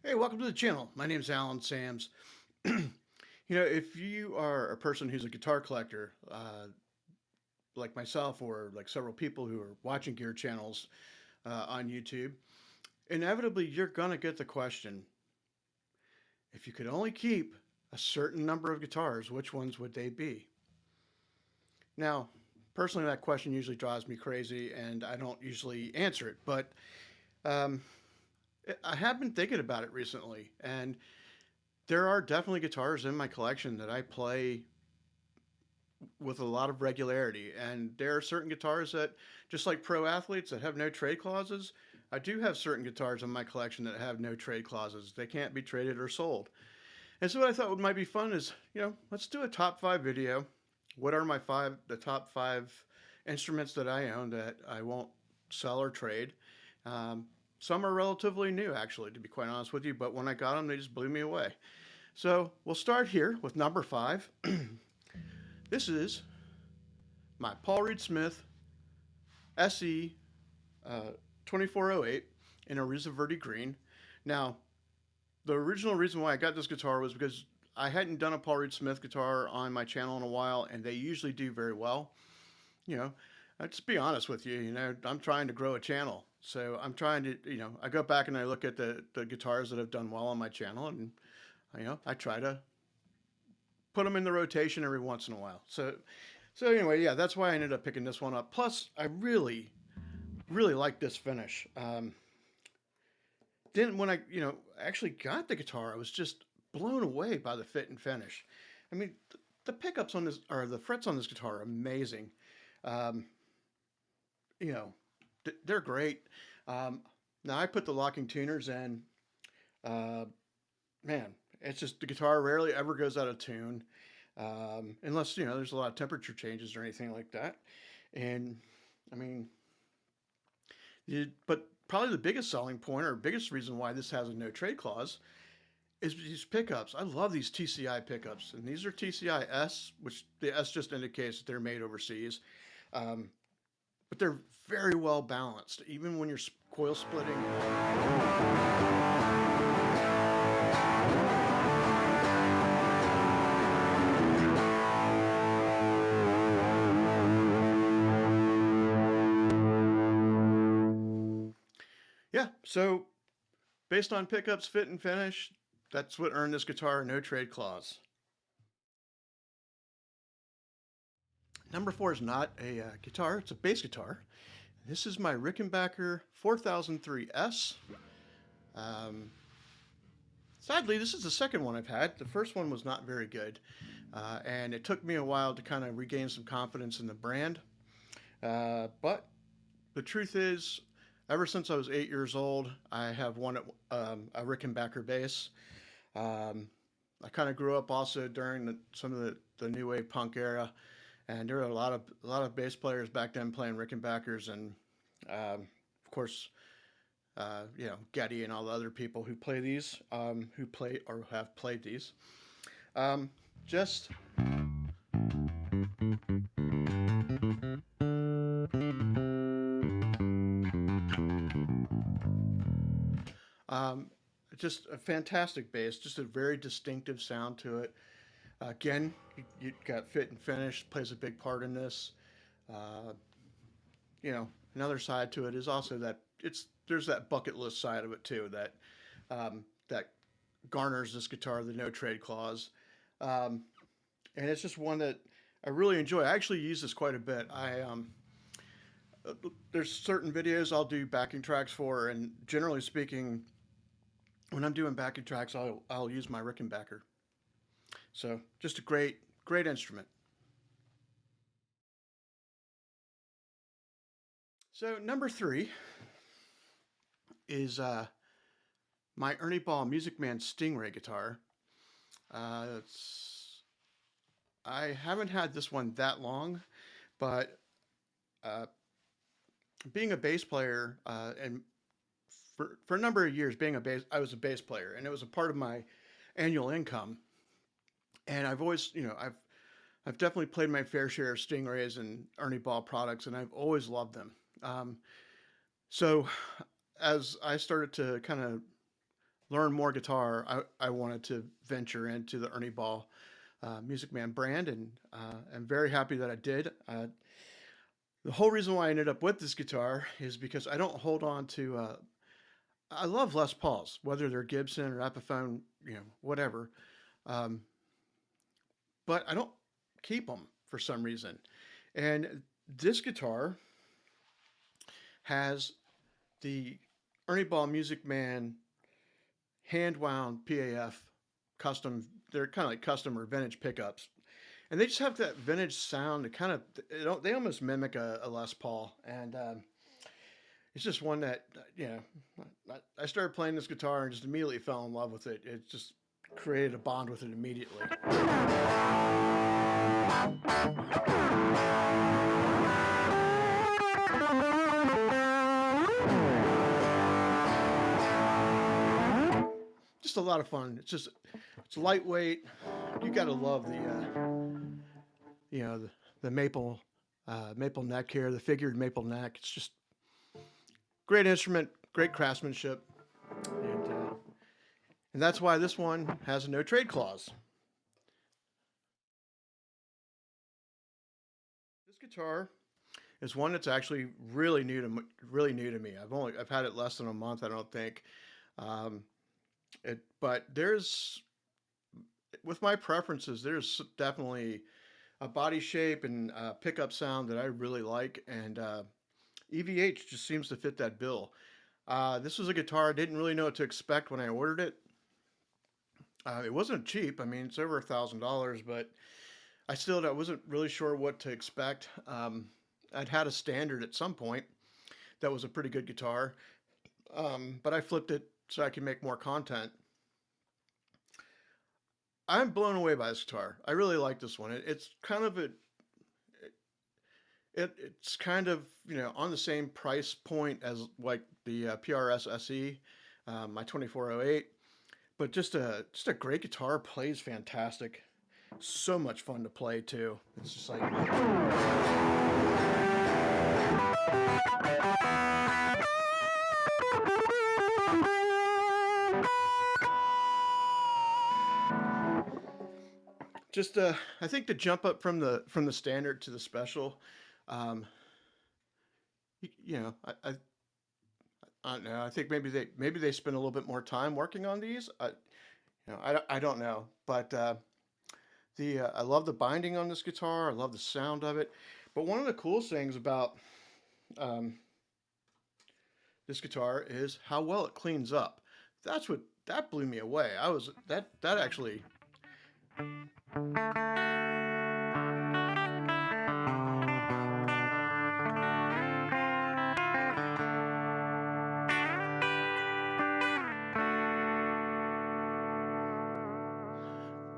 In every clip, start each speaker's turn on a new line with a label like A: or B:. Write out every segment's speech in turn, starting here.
A: Hey, welcome to the channel. My name is Alan Sams. If you are a person who's a guitar collector, like myself or like several people who are watching gear channels on YouTube, inevitably you're going to get the question, if you could only keep a certain number of guitars, which ones would they be? Now, personally, that question usually drives me crazy and I don't usually answer it, but um, I have been thinking about it recently, and there are definitely guitars in my collection that I play with a lot of regularity. And there are certain guitars that, just like pro athletes that have no trade clauses, I do have certain guitars in my collection that have no trade clauses. They can't be traded or sold. And so what I thought might be fun is, let's do a top five video. What are the top five instruments that I own that I won't sell or trade? Um, some are relatively new, actually, to be quite honest with you, but when I got them, they just blew me away. So we'll start here with number five. This is my Paul Reed Smith SE 2408 in Ariza Verde Green. Now, the original reason why I got this guitar was because I hadn't done a Paul Reed Smith guitar on my channel in a while, and they usually do very well. You know, I'll just be honest with you, I'm trying to grow a channel. So I'm trying to, I go back and I look at the guitars that have done well on my channel, and, I try to put them in the rotation every once in a while. So anyway, yeah, that's why I ended up picking this one up. Plus, I really, really like this finish. Then when I, actually got the guitar, I was just blown away by the fit and finish. I mean, the pickups on this, or the frets on this guitar are amazing. Um, you know, they're great. Um, Now I put the locking tuners in. Uh, Man, it's just the guitar rarely ever goes out of tune, unless there's a lot of temperature changes or anything like that. And I mean, but probably the biggest selling point or biggest reason why this has a no trade clause is these pickups. I love these TCI pickups, and these are TCI S, which the S just indicates that they're made overseas. Um, but they're very well balanced, even when you're coil splitting. Yeah, so based on pickups, fit, and finish, that's what earned this guitar a no trade clause. Number four is not a guitar, it's a bass guitar. This is my Rickenbacker 4003S. Um, Sadly, this is the second one I've had. The first one was not very good, and it took me a while to kind of regain some confidence in the brand. But the truth is, ever since I was 8 years old, I have wanted a Rickenbacker bass. Um, I kind of grew up also during some of the new wave punk era, and there were a lot of bass players back then playing Rickenbackers, and of course, Getty and all the other people who play these, who play or have played these. Um, just um, just a fantastic bass, just a very distinctive sound to it. Again, you got fit and finish plays a big part in this. Uh, Another side to it is also that there's that bucket list side of it too that garners this guitar the no trade clause, um, and it's just one that I really enjoy. I actually use this quite a bit. There's certain videos I'll do backing tracks for, and generally speaking, when I'm doing backing tracks, I'll use my Rickenbacker. So just a great instrument. So number three is my Ernie Ball Music Man Stingray guitar. I haven't had this one that long, but uh, being a bass player and for a number of years I was a bass player, and it was a part of my annual income. And I've always, I've definitely played my fair share of Stingrays and Ernie Ball products, and I've always loved them. So as I started to kind of learn more guitar, I wanted to venture into the Ernie Ball Music Man brand, and I'm very happy that I did. The whole reason why I ended up with this guitar is because I don't hold on to. I love Les Pauls, whether they're Gibson or Epiphone, whatever. Um, but I don't keep them for some reason. And this guitar has the Ernie Ball Music Man hand wound PAF custom. They're kind of like custom or vintage pickups, and they just have that vintage sound. It kind of they almost mimic a Les Paul, and it's just one that I started playing this guitar and just immediately fell in love with it. It just created a bond with it immediately. Just a lot of fun. It's lightweight. You got to love the maple neck here, the figured maple neck. It's just great instrument, great craftsmanship, and that's why this one has a no trade clause. This guitar is one that's actually really new to me. I've had it less than a month, I don't think. Um, but there's with my preferences, there's definitely a body shape and pickup sound that I really like, and EVH just seems to fit that bill. This was a guitar I didn't really know what to expect when I ordered it. It wasn't cheap. I mean, it's over $1,000, but I wasn't really sure what to expect. I'd had a standard at some point that was a pretty good guitar, but I flipped it so I could make more content. I'm blown away by this guitar. I really like this one. It's kind of it's kind of on the same price point as like the PRS SE, my 2408, but just a great guitar. Plays fantastic. So much fun to play too. It's just like just I think the jump up from the standard to the special, um, I don't know. I think maybe they spend a little bit more time working on these. I don't know, but the I love the binding on this guitar. I love the sound of it. But one of the coolest things about um, this guitar is how well it cleans up. That blew me away. I was that actually.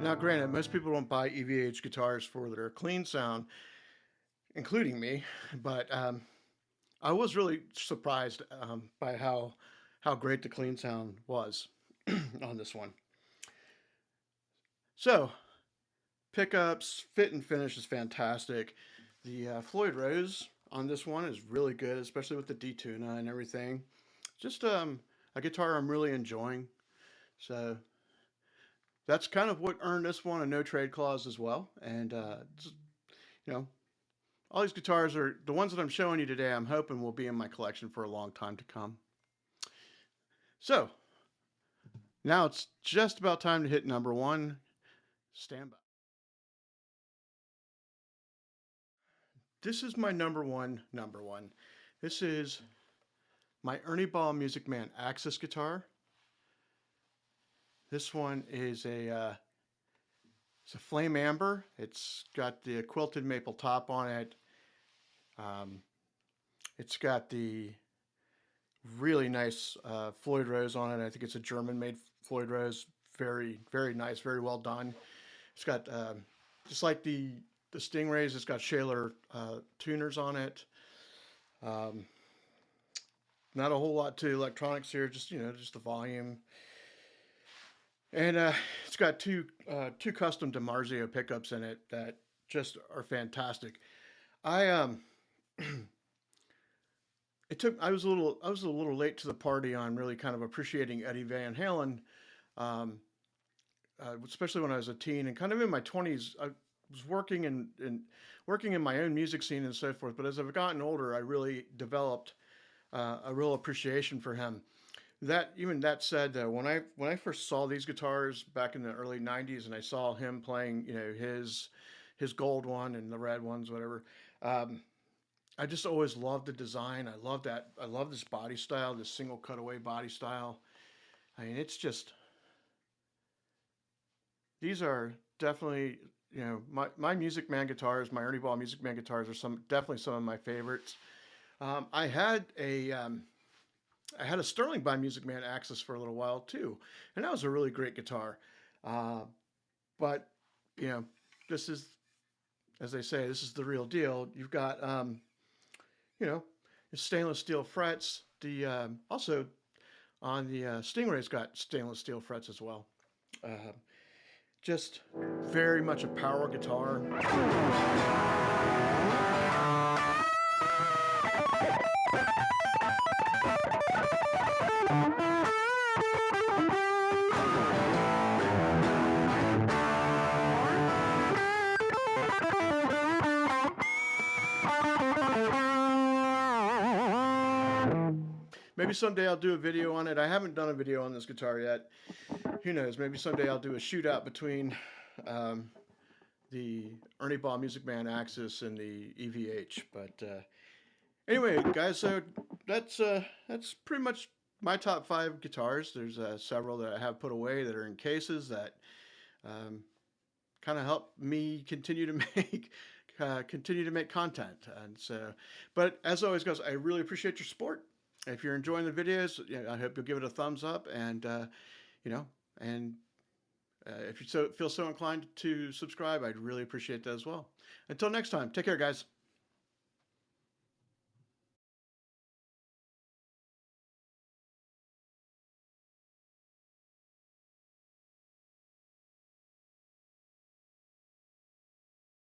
A: Now, granted, most people don't buy EVH guitars for their clean sound, including me, but I was really surprised by how great the clean sound was on this one. So, pickups, fit and finish is fantastic. The Floyd Rose on this one is really good, especially with the detuna and everything. Just a guitar I'm really enjoying. So that's kind of what earned this one a no trade clause as well. And you know, all these guitars are the ones that I'm showing you today. I'm hoping will be in my collection for a long time to come. So now it's just about time to hit number one. Stand by. This is my number one. Number one. This is my Ernie Ball Music Man Axis guitar. This one is it's a flame amber. It's got the quilted maple top on it. Um, it's got the really nice Floyd Rose on it. I think it's a German-made Floyd Rose. Very, very nice. Very well done. It's got just like the Stingrays. It's got Shaler tuners on it. Um, Not a whole lot to electronics here. Just the volume. And it's got two custom DiMarzio pickups in it that just are fantastic. I I was a little late to the party on really kind of appreciating Eddie Van Halen, um, especially when I was a teen and kind of in my 20s. I was working in my own music scene and so forth. But as I've gotten older, I really developed a real appreciation for him. That said, though, when I first saw these guitars back in the early '90s, and I saw him playing, his gold one and the red ones, whatever. Um, I just always loved the design. I love that. I love this body style, this single cutaway body style. I mean, it's just these are definitely my Music Man guitars, my Ernie Ball Music Man guitars are definitely some of my favorites. Um, I had a um, I had a Sterling by Music Man Axis for a little while too, and that was a really great guitar. Uh, but you know, this is, as they say, this is the real deal. You've got you know stainless steel frets. The also on the Stingray's got stainless steel frets as well. Uh, just very much a power guitar. Maybe someday I'll do a video on it. I haven't done a video on this guitar yet. Who knows? Maybe someday I'll do a shootout between um, the Ernie Ball Music Man Axis and the EVH. But anyway, guys, so that's pretty much my top five guitars. There's several that I have put away that are in cases that um, kind of help me continue to make content. And so, but as always, guys, I really appreciate your support. If you're enjoying the videos, I hope you'll give it a thumbs up, and you know, and if you feel so inclined to subscribe, I'd really appreciate that as well. Until next time, take care, guys.